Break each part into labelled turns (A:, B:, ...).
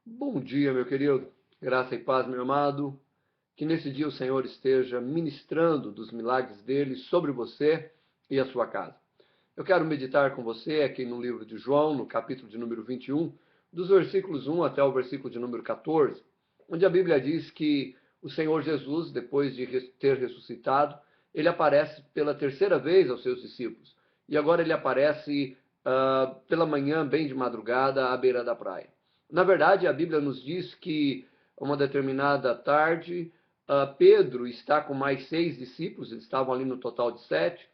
A: Bom dia, meu querido. Graça e paz, meu amado. Que nesse dia o Senhor esteja ministrando dos milagres dele sobre você e a sua casa. Eu quero meditar com você aqui no livro de João, no capítulo de número 21, dos versículos 1 até o versículo de número 14, onde a Bíblia diz que o Senhor Jesus, depois de ter ressuscitado, ele aparece pela terceira vez aos seus discípulos. E agora ele aparece pela manhã, bem de madrugada, à beira da praia. Na verdade, a Bíblia nos diz que uma determinada tarde, Pedro está com mais 6 discípulos, eles estavam ali no total de 7,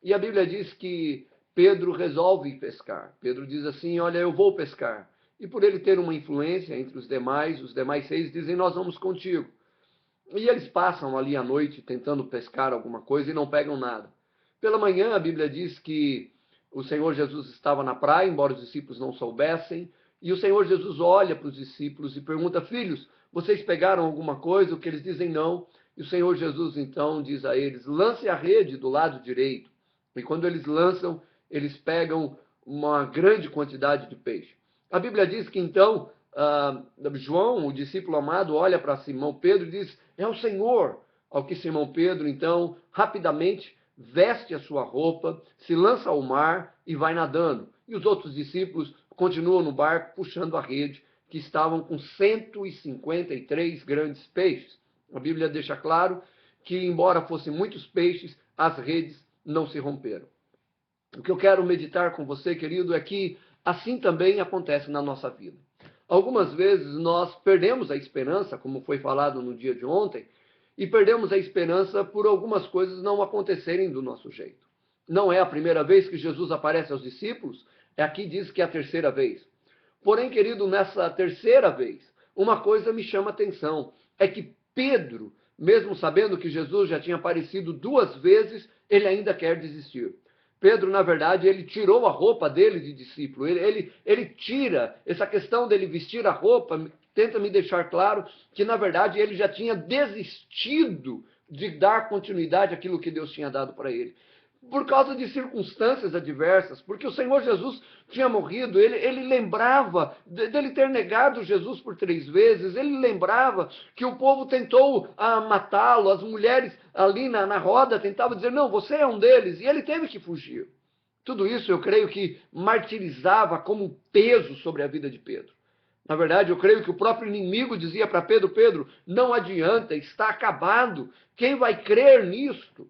A: e a Bíblia diz que Pedro resolve pescar. Pedro diz assim: olha, eu vou pescar. E por ele ter uma influência entre os demais 6 dizem: nós vamos contigo. E eles passam ali à noite tentando pescar alguma coisa e não pegam nada. Pela manhã, a Bíblia diz que o Senhor Jesus estava na praia, embora os discípulos não soubessem, e o Senhor Jesus olha para os discípulos e pergunta: filhos, vocês pegaram alguma coisa? O que eles dizem não. E o Senhor Jesus então diz a eles: lance a rede do lado direito. E quando eles lançam, eles pegam uma grande quantidade de peixe. A Bíblia diz que então João, o discípulo amado, olha para Simão Pedro e diz: é o Senhor. Ao que Simão Pedro, então, rapidamente veste a sua roupa, se lança ao mar e vai nadando. E os outros discípulos continuam no barco puxando a rede, que estavam com 153 grandes peixes. A Bíblia deixa claro que, embora fossem muitos peixes, as redes não se romperam. O que eu quero meditar com você, querido, é que assim também acontece na nossa vida. Algumas vezes nós perdemos a esperança, como foi falado no dia de ontem, e perdemos a esperança por algumas coisas não acontecerem do nosso jeito. Não é a primeira vez que Jesus aparece aos discípulos, aqui diz que é a terceira vez. Porém, querido, nessa terceira vez, uma coisa me chama a atenção, é que Pedro, mesmo sabendo que Jesus já tinha aparecido 2 vezes, ele ainda quer desistir. Pedro, na verdade, ele tirou a roupa dele de discípulo. Ele tira essa questão dele vestir a roupa, tenta me deixar claro que, na verdade, ele já tinha desistido de dar continuidade àquilo que Deus tinha dado para ele. Por causa de circunstâncias adversas, porque o Senhor Jesus tinha morrido, ele lembrava dele ter negado Jesus por 3 vezes, ele lembrava que o povo tentou matá-lo, as mulheres ali na roda tentavam dizer: não, você é um deles, e ele teve que fugir. Tudo isso eu creio que martirizava como um peso sobre a vida de Pedro. Na verdade, eu creio que o próprio inimigo dizia para Pedro: Pedro, não adianta, está acabado, quem vai crer nisto?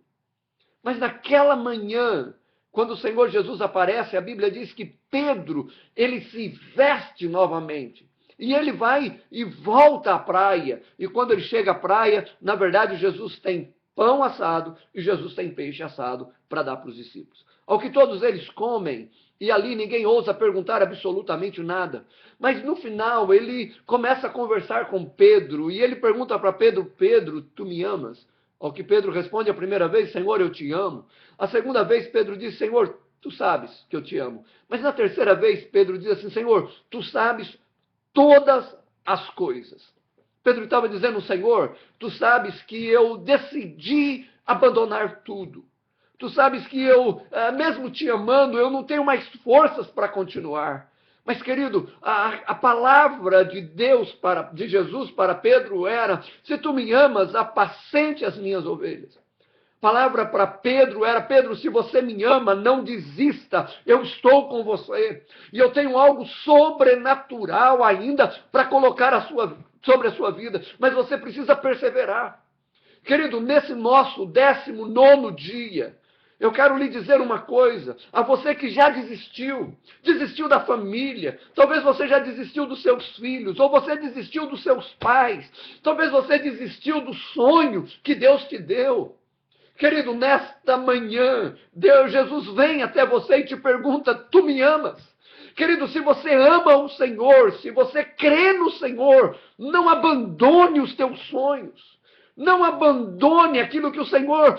A: Mas naquela manhã, quando o Senhor Jesus aparece, a Bíblia diz que Pedro, ele se veste novamente. E ele vai e volta à praia. E quando ele chega à praia, na verdade, Jesus tem pão assado e Jesus tem peixe assado para dar para os discípulos. Ao que todos eles comem, e ali ninguém ousa perguntar absolutamente nada. Mas no final, ele começa a conversar com Pedro, e ele pergunta para Pedro: Pedro, tu me amas? Ao que Pedro responde a primeira vez: Senhor, eu te amo. A segunda vez, Pedro diz: Senhor, tu sabes que eu te amo. Mas na terceira vez, Pedro diz assim: Senhor, tu sabes todas as coisas. Pedro estava dizendo: Senhor, tu sabes que eu decidi abandonar tudo. Tu sabes que eu, mesmo te amando, eu não tenho mais forças para continuar. Mas, querido, a palavra de Deus, de Jesus para Pedro era: se tu me amas, apacente as minhas ovelhas. A palavra para Pedro era: Pedro, se você me ama, não desista, eu estou com você. E eu tenho algo sobrenatural ainda para colocar sobre a sua vida, mas você precisa perseverar. Querido, nesse nosso 19º dia, eu quero lhe dizer uma coisa, a você que já desistiu da família, talvez você já desistiu dos seus filhos, ou você desistiu dos seus pais, talvez você desistiu do sonho que Deus te deu. Querido, nesta manhã, Jesus vem até você e te pergunta: tu me amas? Querido, se você ama o Senhor, se você crê no Senhor, não abandone os teus sonhos. Não abandone aquilo que o Senhor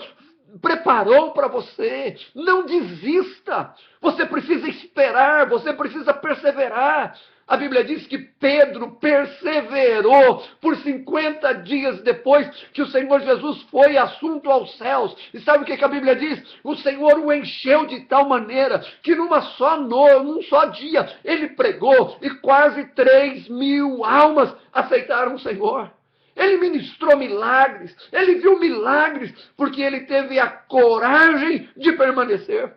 A: preparou para você. Não desista. Você precisa esperar, você precisa perseverar. A Bíblia diz que Pedro perseverou por 50 dias depois que o Senhor Jesus foi assunto aos céus. E sabe o que a Bíblia diz? O Senhor o encheu de tal maneira que num só dia, ele pregou e quase 3.000 almas aceitaram o Senhor. Ele ministrou milagres, ele viu milagres, porque ele teve a coragem de permanecer.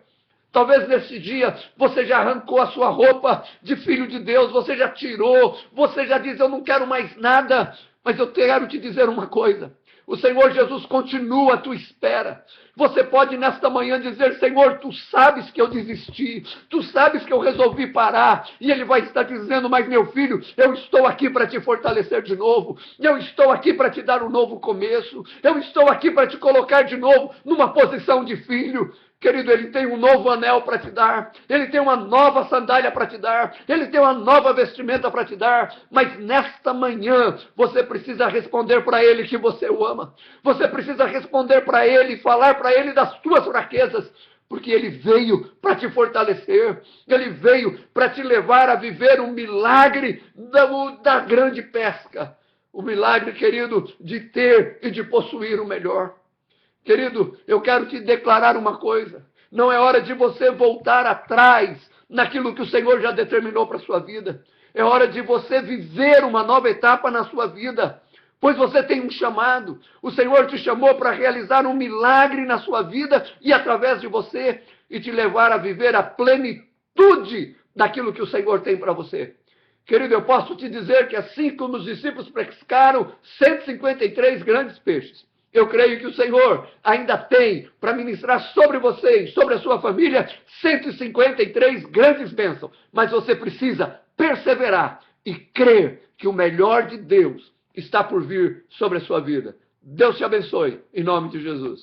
A: Talvez nesse dia você já arrancou a sua roupa de filho de Deus, você já tirou, você já diz, eu não quero mais nada. Mas eu quero te dizer uma coisa, o Senhor Jesus continua à tua espera. Você pode nesta manhã dizer, Senhor, tu sabes que eu desisti, tu sabes que eu resolvi parar, e Ele vai estar dizendo, mas meu filho, eu estou aqui para te fortalecer de novo, eu estou aqui para te dar um novo começo, eu estou aqui para te colocar de novo numa posição de filho. Querido, Ele tem um novo anel para te dar, Ele tem uma nova sandália para te dar, Ele tem uma nova vestimenta para te dar, mas nesta manhã você precisa responder para Ele que você o ama, você precisa responder para Ele e falar para Ele das tuas fraquezas, porque Ele veio para te fortalecer, Ele veio para te levar a viver um milagre da grande pesca, o milagre, querido, de ter e de possuir o melhor. Querido, eu quero te declarar uma coisa. Não é hora de você voltar atrás naquilo que o Senhor já determinou para a sua vida. É hora de você viver uma nova etapa na sua vida. Pois você tem um chamado. O Senhor te chamou para realizar um milagre na sua vida e através de você e te levar a viver a plenitude daquilo que o Senhor tem para você. Querido, eu posso te dizer que assim como os discípulos pescaram 153 grandes peixes, eu creio que o Senhor ainda tem para ministrar sobre você e sobre a sua família 153 grandes bênçãos. Mas você precisa perseverar e crer que o melhor de Deus está por vir sobre a sua vida. Deus te abençoe, em nome de Jesus.